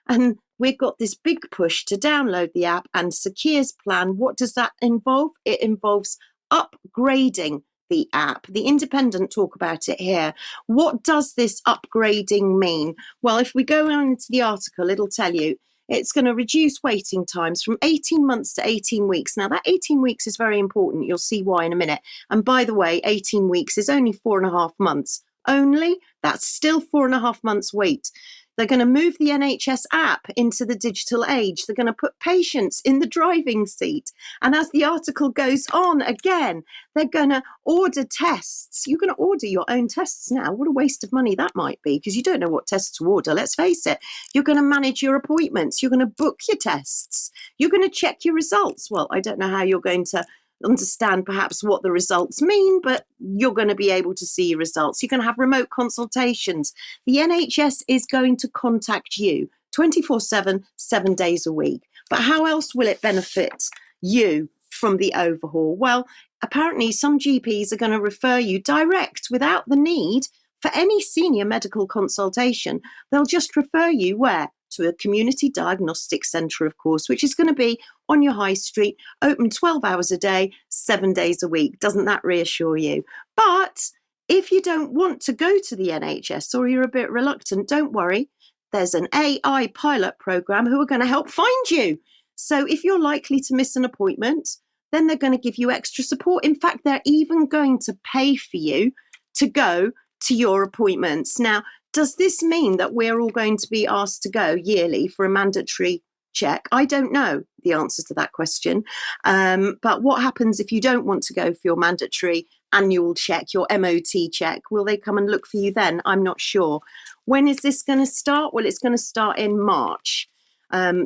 And we've got this big push to download the app, and Sir Keir's plan, what does that involve? It involves upgrading the app. The Independent talk about it here. What does this upgrading mean? Well, if we go on into the article, it'll tell you it's going to reduce waiting times from 18 months to 18 weeks. Now, that 18 weeks is very important. You'll see why in a minute. And by the way, 18 weeks is only 4.5 months. Only, that's still 4.5 months wait. They're going to move the NHS app into the digital age. They're going to put patients in the driving seat. And as the article goes on, again, they're going to order tests. You're going to order your own tests now. What a waste of money that might be, because you don't know what tests to order. Let's face it. You're going to manage your appointments. You're going to book your tests. You're going to check your results. Well, I don't know how you're going to understand perhaps what the results mean, but you're going to be able to see your results. You're going to have remote consultations. The NHS is going to contact you 24/7, 7 days a week. But how else will it benefit you from the overhaul? Well, apparently some GPs are going to refer you direct without the need for any senior medical consultation. They'll just refer you where? To a community diagnostic centre, of course, which is going to be on your high street, open 12 hours a day, 7 days a week. Doesn't that reassure you? But if you don't want to go to the NHS, or you're a bit reluctant, don't worry. There's an AI pilot programme who are going to help find you. So if you're likely to miss an appointment, then they're going to give you extra support. In fact, they're even going to pay for you to go to your appointments. Now, does this mean that we're all going to be asked to go yearly for a mandatory check? I don't know the answer to that question. But what happens if you don't want to go for your mandatory annual check, your MOT check? Will they come and look for you then? I'm not sure. When is this going to start? Well, it's going to start in March.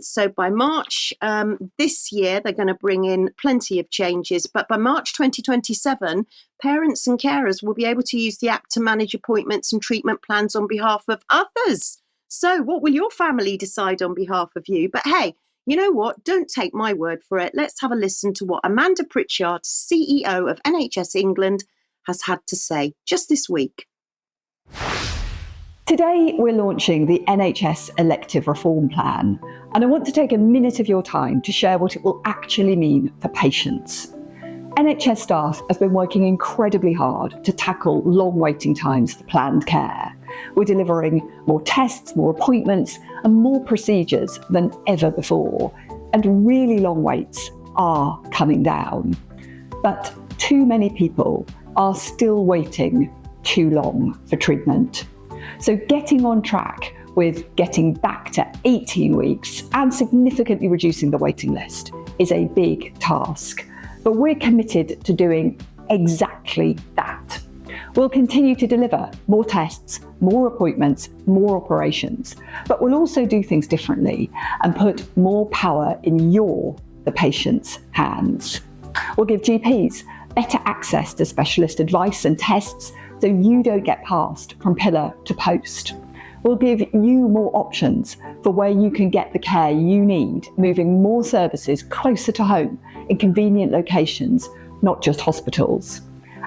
So by March this year, they're going to bring in plenty of changes. But by March 2027, parents and carers will be able to use the app to manage appointments and treatment plans on behalf of others. So what will your family decide on behalf of you? But hey, you know what? Don't take my word for it. Let's have a listen to what Amanda Pritchard, CEO of NHS England, has had to say just this week. Today, we're launching the NHS Elective Reform Plan, and I want to take a minute of your time to share what it will actually mean for patients. NHS staff have been working incredibly hard to tackle long waiting times for planned care. We're delivering more tests, more appointments, and more procedures than ever before, and really long waits are coming down. But too many people are still waiting too long for treatment. So getting on track with getting back to 18 weeks and significantly reducing the waiting list is a big task. But we're committed to doing exactly that. We'll continue to deliver more tests, more appointments, more operations, but we'll also do things differently and put more power in your the patient's hands. We'll give GPs better access to specialist advice and tests so you don't get passed from pillar to post. We'll give you more options for where you can get the care you need, moving more services closer to home in convenient locations, not just hospitals.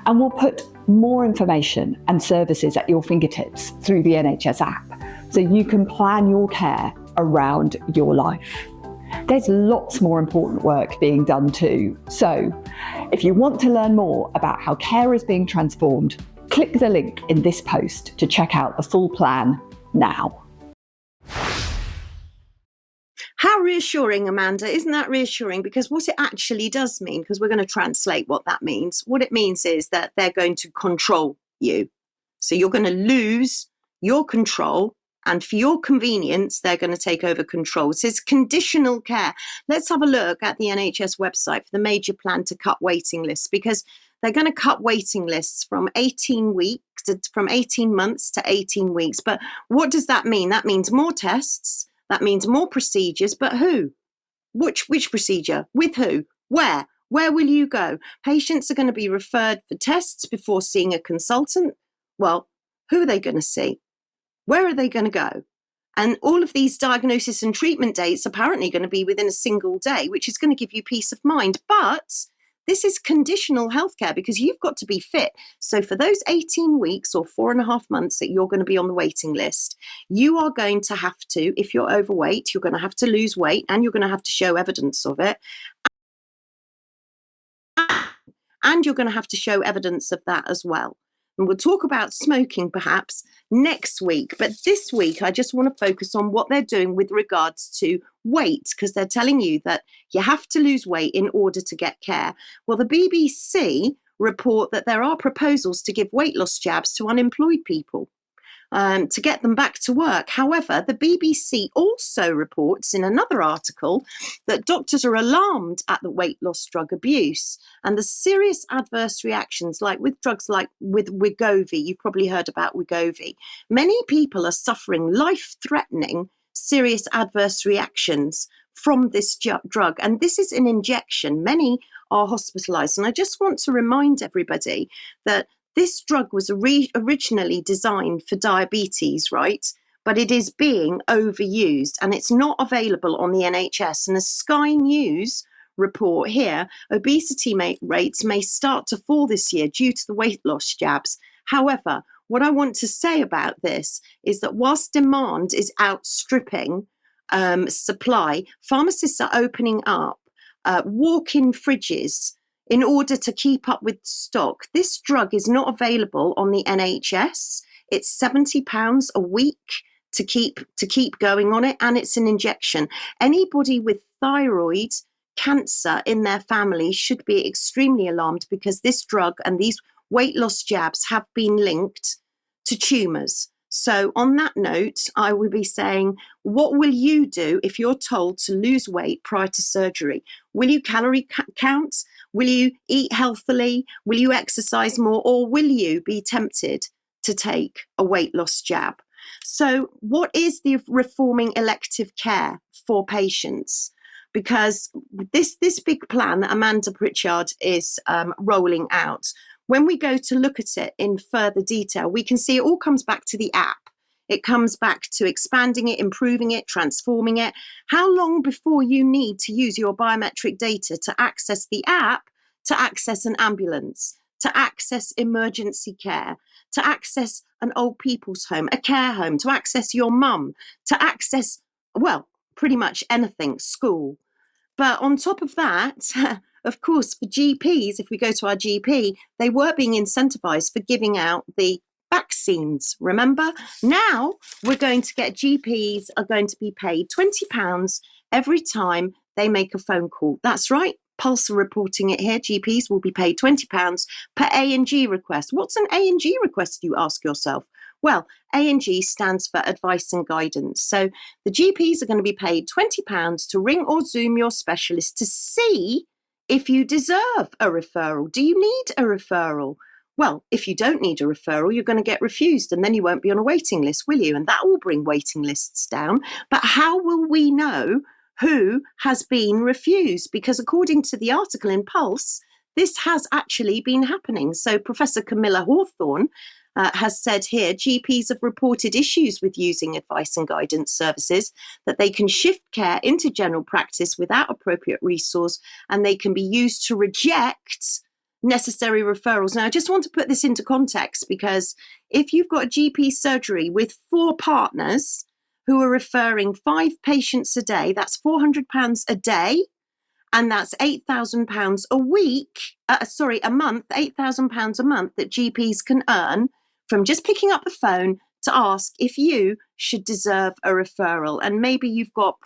And we'll put more information and services at your fingertips through the NHS app so you can plan your care around your life. There's lots more important work being done too. So if you want to learn more about how care is being transformed, click the link in this post to check out the full plan now. How reassuring, Amanda. Isn't that reassuring? Because what it actually does mean, because we're going to translate what that means, what it means is that they're going to control you. So you're going to lose your control, and for your convenience, they're going to take over control. So it's conditional care. Let's have a look at the NHS website for the major plan to cut waiting lists, because they're going to cut waiting lists from 18 months to 18 weeks. But what does that mean? That means more tests. That means more procedures. But who? Which procedure? With who? Where? Where will you go? Patients are going to be referred for tests before seeing a consultant. Well, who are they going to see? Where are they going to go? And all of these diagnosis and treatment dates are apparently going to be within a single day, which is going to give you peace of mind. But this is conditional healthcare because you've got to be fit. So for those 18 weeks or 4.5 months that you're going to be on the waiting list, you are going to have to, if you're overweight, you're going to have to lose weight and you're going to have to show evidence of it. And you're going to have to show evidence of that as well. And we'll talk about smoking perhaps next week. But this week, I just want to focus on what they're doing with regards to weight, because they're telling you that you have to lose weight in order to get care. Well, the BBC report that there are proposals to give weight loss jabs to unemployed people to get them back to work. However, the BBC also reports in another article that doctors are alarmed at the weight loss drug abuse and the serious adverse reactions, like with drugs like with Wegovy. You've probably heard about Wegovy. Many people are suffering life-threatening serious adverse reactions from this drug, and this is an injection. Many are hospitalized, and I just want to remind everybody that this drug was originally designed for diabetes, right? But it is being overused and it's not available on the NHS. And as Sky News report here, obesity rates may start to fall this year due to the weight loss jabs. However, what I want to say about this is that whilst demand is outstripping supply, pharmacists are opening up walk-in fridges in order to keep up with stock. This drug is not available on the NHS. It's £70 a week to keep going on it, and it's an injection. Anybody with thyroid cancer in their family should be extremely alarmed because this drug and these weight loss jabs have been linked to tumours. So on that note, I will be saying, what will you do if you're told to lose weight prior to surgery? Will you calorie count? Will you eat healthily? Will you exercise more? Or will you be tempted to take a weight loss jab? So what is the reforming elective care for patients? Because this big plan that Amanda Pritchard is rolling out, when we go to look at it in further detail, we can see it all comes back to the app. It comes back to expanding it, improving it, transforming it. How long before you need to use your biometric data to access the app, to access an ambulance, to access emergency care, to access an old people's home, a care home, to access your mum, to access, well, pretty much anything, school. But on top of that, of course, for GPs, if we go to our GP, they were being incentivized for giving out the vaccines, remember? Now we're going to get GPs are going to be paid £20 every time they make a phone call. That's right. Pulse are reporting it here. GPs will be paid £20 per A&G request. What's an A&G request, you ask yourself? Well, A&G stands for advice and guidance. So the GPs are going to be paid £20 to ring or Zoom your specialist to see if you deserve a referral. Do you need a referral? Well, if you don't need a referral, you're going to get refused and then you won't be on a waiting list, will you? And that will bring waiting lists down. But how will we know who has been refused, because according to the article in Pulse, this has actually been happening. So Professor Camilla Hawthorne has said here, GPs have reported issues with using advice and guidance services, that they can shift care into general practice without appropriate resource, and they can be used to reject necessary referrals. Now, I just want to put this into context, because if you've got a GP surgery with 4 partners who are referring 5 patients a day, that's £400 a day, and that's £8,000 a week, a month, £8,000 a month that GPs can earn from just picking up the phone to ask if you should deserve a referral. And maybe you've got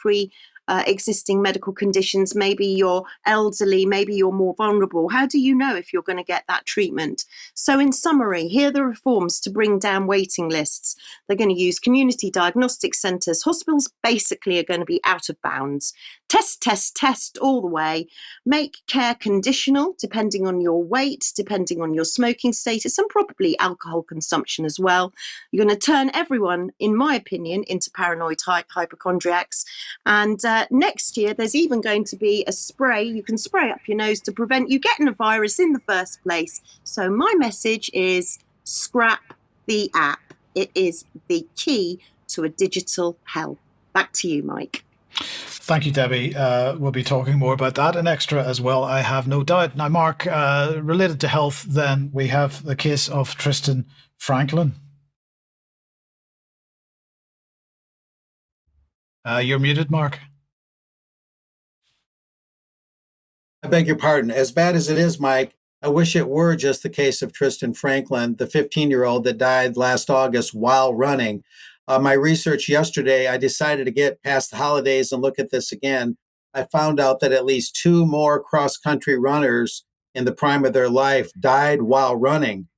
existing medical conditions, maybe you're elderly, maybe you're more vulnerable. How do you know if you're going to get that treatment? So in summary, here are the reforms to bring down waiting lists. They're going to use community diagnostic centres. Hospitals basically are going to be out of bounds. Test all the way. Make care conditional, depending on your weight, depending on your smoking status, and probably alcohol consumption as well. You're going to turn everyone, in my opinion, into paranoid hypochondriacs. And next year, there's even going to be a spray you can spray up your nose to prevent you getting a virus in the first place. So my message is scrap the app. It is the key to a digital hell. Back to you, Mike. Thank you, Debbie. We'll be talking more about that in extra as well, I have no doubt. Now, Mark, related to health, then we have the case of Tristan Franklin. You're muted, Mark. I beg your pardon. As bad as it is, Mike, I wish it were just the case of Tristan Franklin, the 15-year-old that died last August while running. My research yesterday, I decided to get past the holidays and look at this again. I found out that at least 2 more cross-country runners in the prime of their life died while running.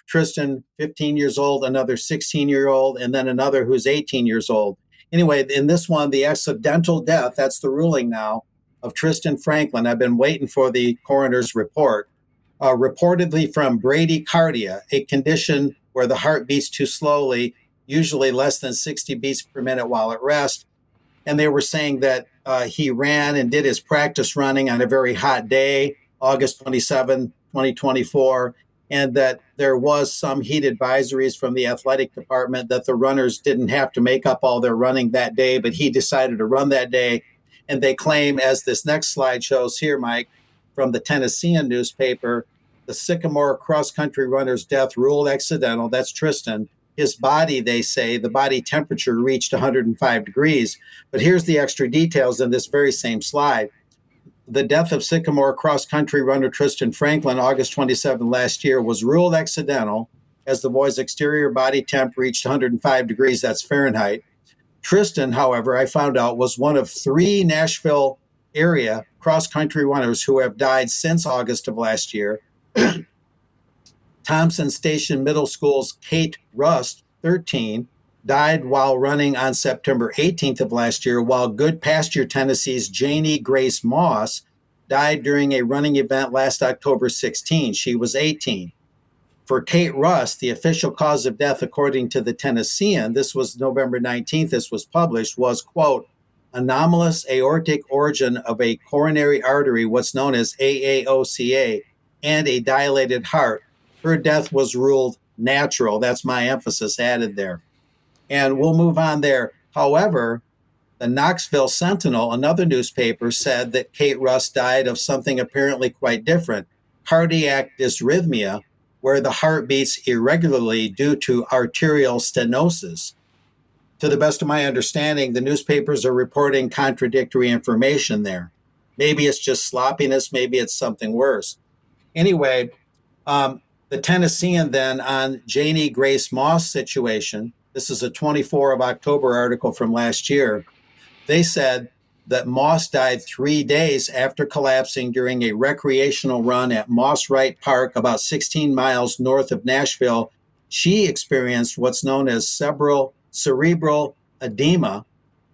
Tristan, 15 years old, another 16-year-old, and then another who's 18 years old. Anyway, in this one, the accidental death, that's the ruling now, of Tristan Franklin. I've been waiting for the coroner's report. Reportedly from bradycardia, a condition where the heart beats too slowly, usually less than 60 beats per minute while at rest. And they were saying that he ran and did his practice running on a very hot day, August 27, 2024, and that there was some heat advisories from the athletic department that the runners didn't have to make up all their running that day, but he decided to run that day. And they claim, as this next slide shows here, Mike, from the Tennessean newspaper, the Sycamore cross-country runner's death ruled accidental. That's Tristan. His body, they say, the body temperature reached 105 degrees. But here's the extra details in this very same slide. The death of Sycamore cross-country runner Tristan Franklin, August 27 last year, was ruled accidental as the boy's exterior body temp reached 105 degrees, that's Fahrenheit. Tristan, however, I found out, was one of 3 Nashville area cross-country runners who have died since August of last year. Thompson Station Middle School's Kate Rust, 13, died while running on September 18th of last year, while Good Pasture, Tennessee's Janie Grace Moss died during a running event last October 16. She was 18. For Kate Rust, the official cause of death, according to the Tennessean, this was November 19th, this was published, was, quote, anomalous aortic origin of a coronary artery, what's known as AAOCA, and a dilated heart. Her death was ruled natural. That's my emphasis added there. And we'll move on there. However, the Knoxville Sentinel, another newspaper, said that Kate Rust died of something apparently quite different, cardiac dysrhythmia, where the heart beats irregularly due to arterial stenosis. To the best of my understanding, the newspapers are reporting contradictory information there. Maybe it's just sloppiness, maybe it's something worse. Anyway, the Tennessean then on Janie Grace Moss situation, this is a 24 of October article from last year. They said that Moss died 3 days after collapsing during a recreational run at Moss Wright Park, about 16 miles north of Nashville. She experienced what's known as cerebral edema,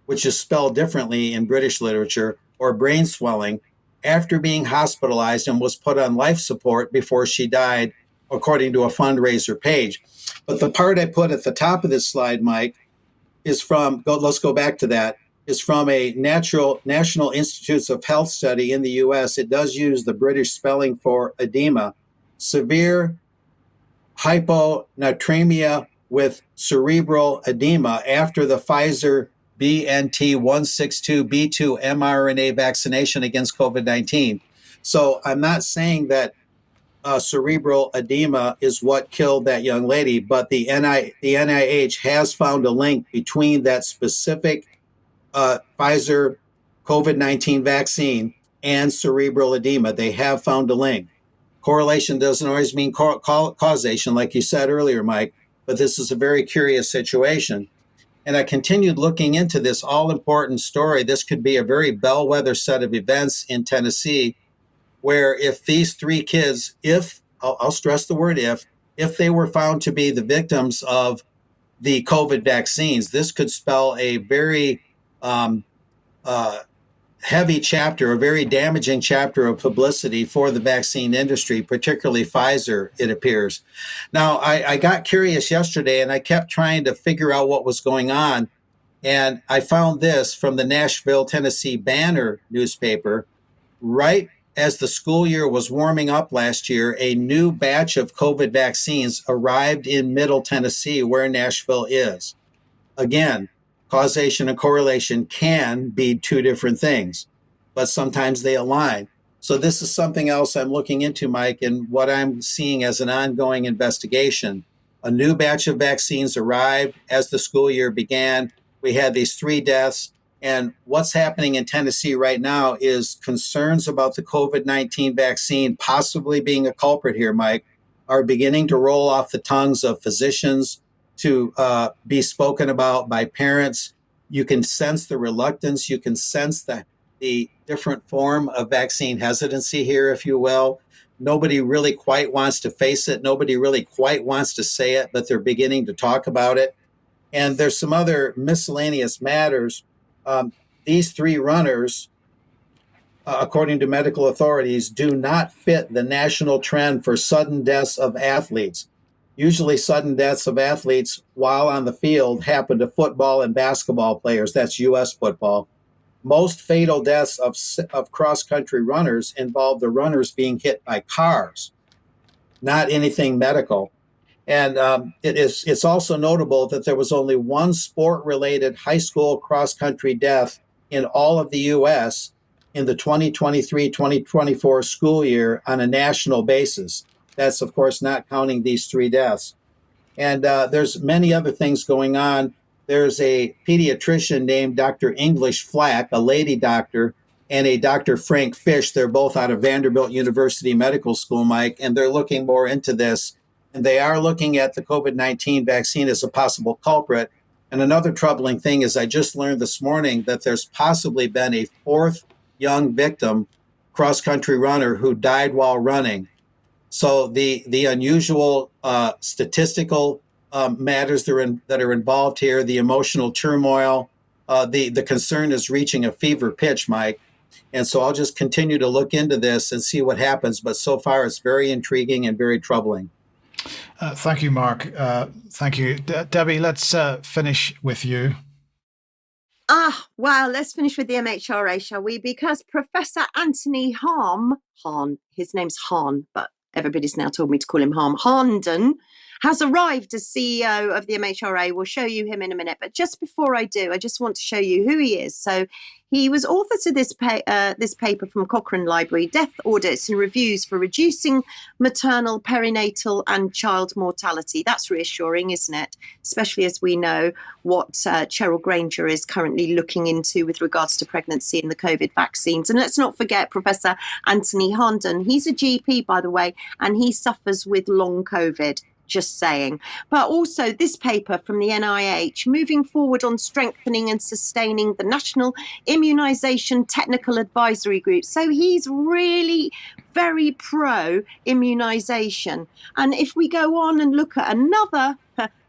which is spelled differently in British literature, or brain swelling, after being hospitalized, and was put on life support before she died, according to a fundraiser page. But the part I put at the top of this slide, Mike, is from, let's go back to that, is from a National Institutes of Health study in the U.S. It does use the British spelling for edema, severe hyponatremia with cerebral edema after the Pfizer BNT162b2 mRNA vaccination against COVID-19. So I'm not saying that cerebral edema is what killed that young lady, but the NIH has found a link between that specific Pfizer COVID-19 vaccine and cerebral edema. They have found a link. Correlation doesn't always mean causation, like you said earlier, Mike, but this is a very curious situation. And I continued looking into this all-important story. This could be a very bellwether set of events in Tennessee, where if these three kids, I'll stress the word if they were found to be the victims of the COVID vaccines, this could spell a very heavy chapter, a very damaging chapter of publicity for the vaccine industry, particularly Pfizer, it appears. Now, I got curious yesterday and I kept trying to figure out what was going on. And I found this from the Nashville, Tennessee Banner newspaper. Right as the school year was warming up last year, a new batch of COVID vaccines arrived in Middle Tennessee, where Nashville is. Again, causation and correlation can be two different things, but sometimes they align. So this is something else I'm looking into, Mike, and what I'm seeing as an ongoing investigation. A new batch of vaccines arrived as the school year began. We had these 3 deaths. And what's happening in Tennessee right now is concerns about the COVID-19 vaccine possibly being a culprit here, Mike, are beginning to roll off the tongues of physicians, to be spoken about by parents. You can sense the reluctance. You can sense the different form of vaccine hesitancy here, if you will. Nobody really quite wants to face it. Nobody really quite wants to say it, but they're beginning to talk about it. And there's some other miscellaneous matters. These 3 runners, according to medical authorities, do not fit the national trend for sudden deaths of athletes. Usually sudden deaths of athletes while on the field happen to football and basketball players. That's U.S. football. Most fatal deaths of cross-country runners involve the runners being hit by cars, not anything medical. And it's also notable that there was only one sport-related high school cross-country death in all of the U.S. in the 2023-2024 school year on a national basis. That's, of course, not counting these 3 deaths. And there's many other things going on. There's a pediatrician named Dr. English Flack, a lady doctor, and a Dr. Frank Fish. They're both out of Vanderbilt University Medical School, Mike, and they're looking more into this. And they are looking at the COVID-19 vaccine as a possible culprit. And another troubling thing is I just learned this morning that there's possibly been a 4th young victim, cross-country runner, who died while running. So the unusual statistical matters that are involved here, the emotional turmoil, the concern is reaching a fever pitch, Mike. And so I'll just continue to look into this and see what happens. But so far, it's very intriguing and very troubling. Thank you, Mark. Thank you. Debi, let's finish with you. Well, let's finish with the MHRA, shall we? Because Professor Anthony Hahn, his name's Hahn, but everybody's now told me to call him Harnden, has arrived as CEO of the MHRA. We'll show you him in a minute. But just before I do, I just want to show you who he is. So he was author to this paper from Cochrane Library, Death Audits and Reviews for Reducing Maternal, Perinatal and Child Mortality. That's reassuring, isn't it? Especially as we know what Cheryl Granger is currently looking into with regards to pregnancy and the COVID vaccines. And let's not forget Professor Anthony Harnden. He's a GP, by the way, and he suffers with long COVID. Just saying. But also this paper from the NIH, moving forward on strengthening and sustaining the National Immunisation Technical Advisory Group. So he's really very pro immunisation. And if we go on and look at another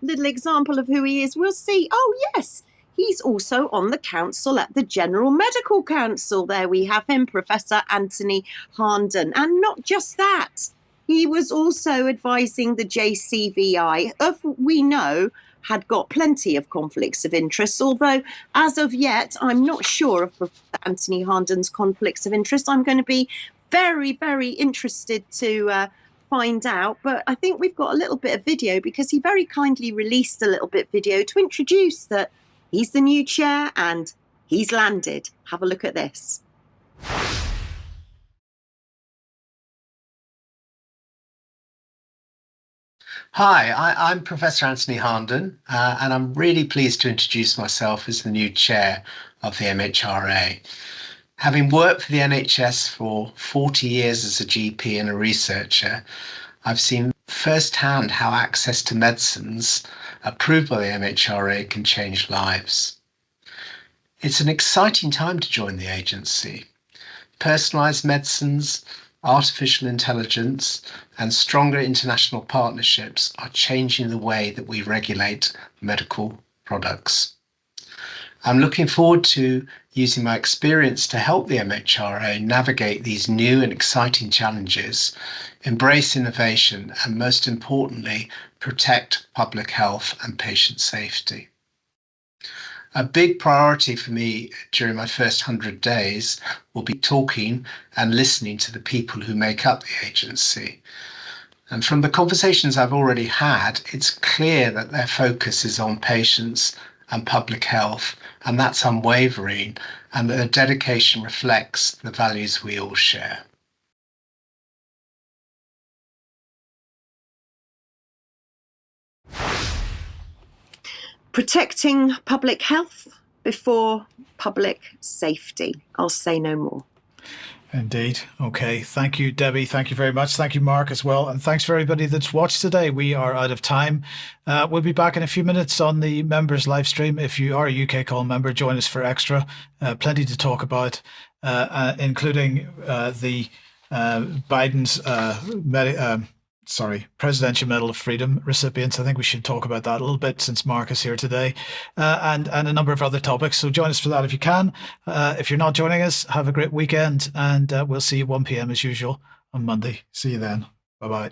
little example of who he is, we'll see, oh yes, he's also on the council at the General Medical Council. There we have him, Professor Anthony Harnden. And not just that. He was also advising the JCVI, we know, had got plenty of conflicts of interest, although as of yet, I'm not sure of Professor Anthony Harnden's conflicts of interest. I'm going to be very, very interested to find out, but I think we've got a little bit of video because he very kindly released a little bit video to introduce that he's the new chair and he's landed. Have a look at this. Hi, I'm Professor Anthony Harnden, and I'm really pleased to introduce myself as the new chair of the MHRA. Having worked for the NHS for 40 years as a GP and a researcher, I've seen firsthand how access to medicines approved by the MHRA can change lives. It's an exciting time to join the agency. Personalised medicines, artificial intelligence, and stronger international partnerships are changing the way that we regulate medical products. I'm looking forward to using my experience to help the MHRA navigate these new and exciting challenges, embrace innovation, and most importantly, protect public health and patient safety. A big priority for me during my first 100 days will be talking and listening to the people who make up the agency. And from the conversations I've already had, it's clear that their focus is on patients and public health, and that's unwavering, and that their dedication reflects the values we all share. Protecting public health before public safety. I'll say no more. Indeed. Okay. Thank you, Debbie. Thank you very much. Thank you, Mark, as well. And thanks for everybody that's watched today. We are out of time. We'll be back in a few minutes on the members live stream. If you are a UK Call member, join us for extra. Plenty to talk about, including the Biden's Presidential Medal of Freedom recipients. I think we should talk about that a little bit since Mark is here today, and a number of other topics. So join us for that if you can. If you're not joining us, have a great weekend, and we'll see you 1 p.m. as usual on Monday. See you then. Bye-bye.